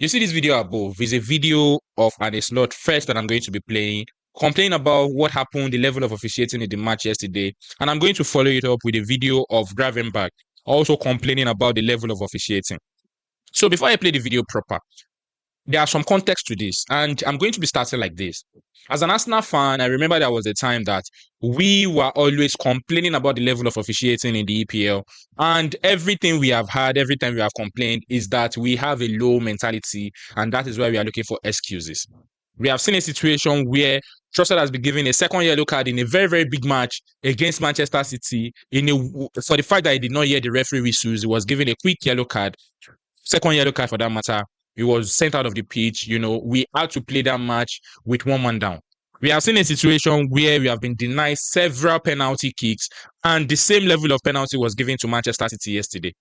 You see this video above is a video of an slot first that I'm going to be playing, complaining about what happened, the level of officiating in the match yesterday, and I'm going to follow it up with a video of Gravenberch also complaining about the level of officiating. So before I play the video proper, there are some context to this, and I'm going to be starting like this. As an Arsenal fan, I remember there was a time that we were always complaining about the level of officiating in the EPL, and everything we have had, every time we have complained, is that we have a low mentality, and that is why we are looking for excuses. We have seen a situation where Trossard has been given a second yellow card in a very, very big match against Manchester City. For the fact that he did not hear the referee whistles, he was given a quick yellow card, second yellow card for that matter. He was sent out of the pitch. We had to play that match with one man down. We have seen a situation where we have been denied several penalty kicks, and the same level of penalty was given to Manchester City yesterday.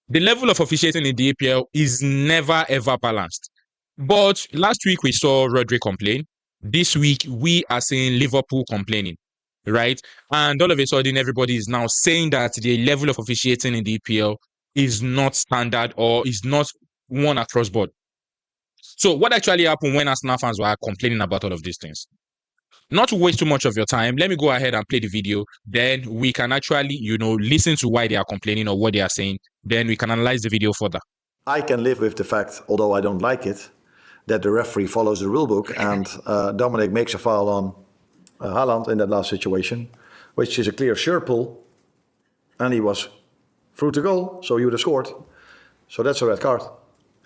The level of officiating in the EPL is never ever balanced. But last week we saw Rodri complain. This week we are seeing Liverpool complaining, right? And all of a sudden everybody is now saying that the level of officiating in the EPL is not standard or is not one across board. So what actually happened when Arsenal fans were complaining about all of these things? Not to waste too much of your time, let me go ahead and play the video. Then we can actually, listen to why they are complaining or what they are saying. Then we can analyze the video further. I can live with the fact, although I don't like it, that the referee follows the rule book and Dominic makes a foul on Haaland in that last situation, which is a clear shirt pull, and he was through to goal, so he would have scored. So that's a red card.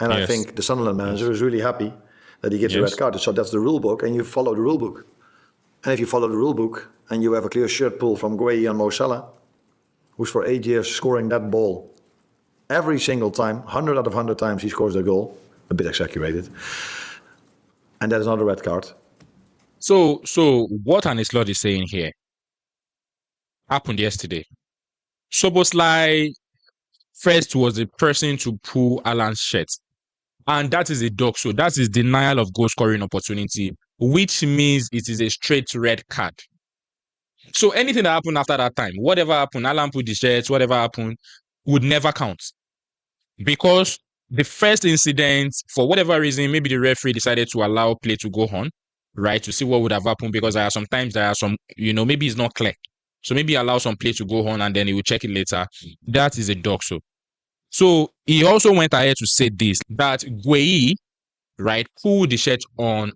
And yes. I think the Sunderland manager is really happy that he gives a red card. So that's the rule book, and you follow the rule book. And if you follow the rule book and you have a clear shirt pull from Gueye and Mo Salah, who's for 8 years scoring that ball every single time, 100 out of 100 times he scores the goal, a bit exaggerated, and that is not a red card. So what Anislot is saying here happened yesterday. Szoboszlai first was the person to pull Alan's shirt, and that is a dog. So that is denial of goal scoring opportunity, which means it is a straight red card. So anything that happened after that time, whatever happened, Alan put the shirts, whatever happened, would never count. Because the first incident, for whatever reason, maybe the referee decided to allow play to go on, right, to see what would have happened, because there are some, maybe it's not clear. So maybe allow some play to go on and then he will check it later. That is a dog. So he also went ahead to say this, that Gueye, right, pulled the shirt on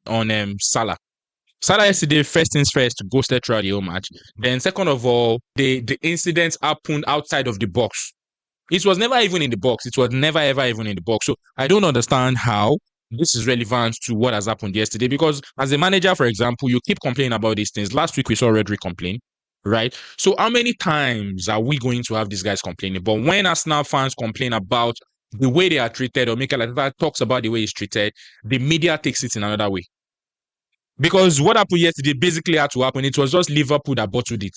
Salah. Salah yesterday, first things first, ghosted throughout the whole match. Then second of all, the incident happened outside of the box. It was never even in the box. It was never ever even in the box. So I don't understand how this is relevant to what has happened yesterday, because as a manager, for example, you keep complaining about these things. Last week we saw Rodri complain, right? So how many times are we going to have these guys complaining? But when Arsenal fans complain about the way they are treated, or Mikel Arteta talks about the way he's treated, the media takes it in another way. Because what happened yesterday basically had to happen. It was just Liverpool that bottled it.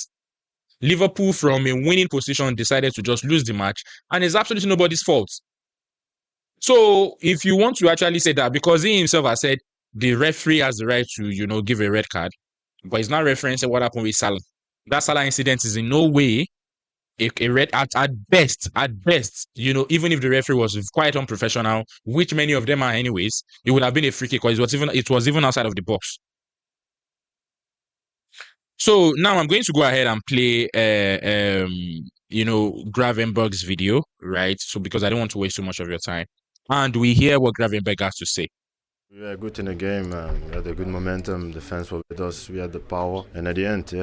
Liverpool, from a winning position, decided to just lose the match, and it's absolutely nobody's fault. So if you want to actually say that, because he himself has said the referee has the right to, give a red card, but he's not referencing what happened with Salah. That Salah incident is in no way a red at best, even if the referee was quite unprofessional, which many of them are anyways, it would have been a free kick, because it was even outside of the box. So now I'm going to go ahead and play Gravenberch's video, right? So because I don't want to waste too much of your time. And we hear what Gravenberch has to say. We were good in the game, we had a good momentum, the fans were with us, we had the power, and at the end,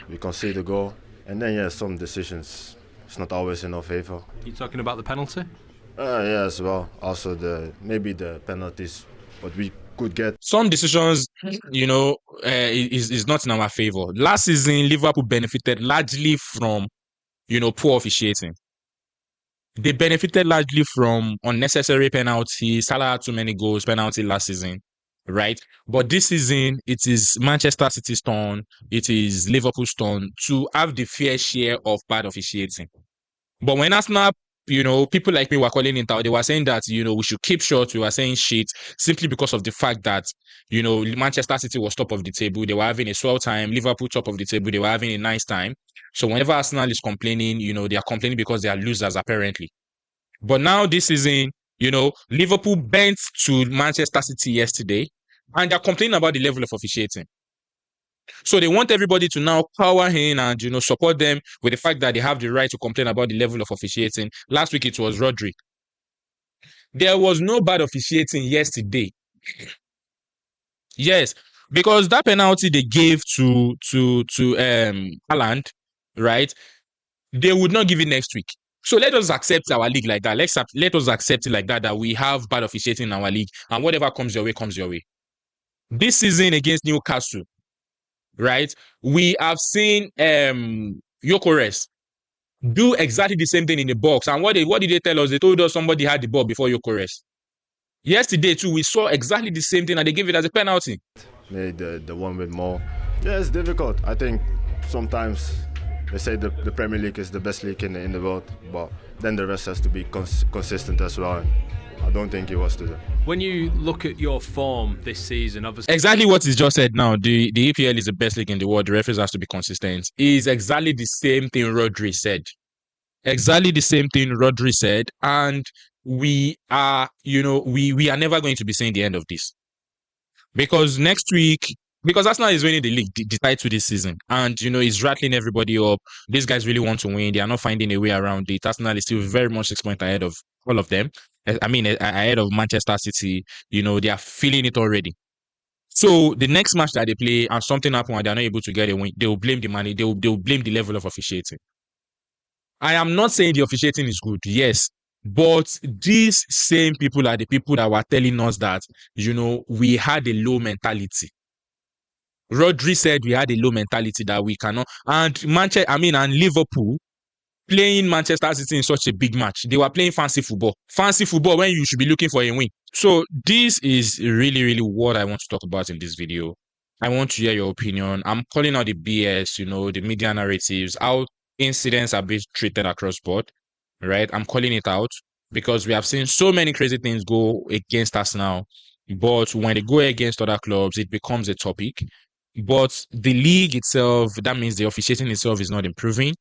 we conceded the goal. And then, some decisions, it's not always in our favor. You talking about the penalty? Yeah, as well. Also, maybe the penalties, but we could get. Some decisions, is not in our favor. Last season, Liverpool benefited largely from, poor officiating. They benefited largely from unnecessary penalties. Salah had too many goals, penalty last season, right? But this season, it is Manchester City's turn, it is Liverpool's turn to have the fair share of bad officiating. But when Arsenal, people like me were calling it out, they were saying that, we should keep short. We were saying shit simply because of the fact that, Manchester City was top of the table. They were having a swell time. Liverpool top of the table. They were having a nice time. So whenever Arsenal is complaining, they are complaining because they are losers, apparently. But now this season, Liverpool bent to Manchester City yesterday, and they're complaining about the level of officiating. So they want everybody to now power in and support them with the fact that they have the right to complain about the level of officiating. Last week it was Rodri. There was no bad officiating yesterday. Yes, because that penalty they gave to Haaland, right? They would not give it next week. So let us accept our league like that. Let us accept it like that, that we have bad officiating in our league, and whatever comes your way, comes your way. This season against Newcastle, right? We have seen Gyökeres do exactly the same thing in the box. And what did they tell us? They told us somebody had the ball before Gyökeres. Yesterday too, we saw exactly the same thing, and they gave it as a penalty. Maybe the one with more. Yeah, it's difficult. I think sometimes they say the Premier League is the best league in the world, but then the rest has to be consistent as well. I don't think it was today. When you look at your form this season, obviously exactly what he's just said now. The EPL is the best league in the world. The referees has to be consistent. Is exactly the same thing Rodri said. Exactly the same thing Rodri said, and we are, we are never going to be saying the end of this, because next week, because Arsenal is winning the league, the title this season, and he's rattling everybody up. These guys really want to win. They are not finding a way around it. Arsenal is still very much 6 points ahead of all of them. I mean, ahead of Manchester City. They are feeling it already. So the next match that they play and something happens and they're not able to get a win, they will blame the money. They will blame the level of officiating. I am not saying the officiating is good, yes, but these same people are the people that were telling us that, we had a low mentality. Rodri said we had a low mentality, that we cannot. And Liverpool playing Manchester City in such a big match. They were playing fancy football. Fancy football when you should be looking for a win. So this is really, really what I want to talk about in this video. I want to hear your opinion. I'm calling out the BS, the media narratives, how incidents are being treated across board, right? I'm calling it out because we have seen so many crazy things go against us now. But when they go against other clubs, it becomes a topic. But the league itself, that means the officiating itself is not improving.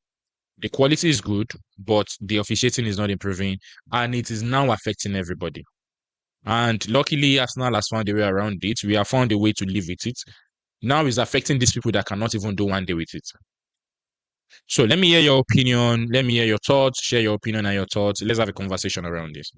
The quality is good, but the officiating is not improving, and it is now affecting everybody. And luckily, Arsenal has found a way around it. We have found a way to live with it. Now it's affecting these people that cannot even do one day with it. So let me hear your opinion. Let me hear your thoughts. Share your opinion and your thoughts. Let's have a conversation around this.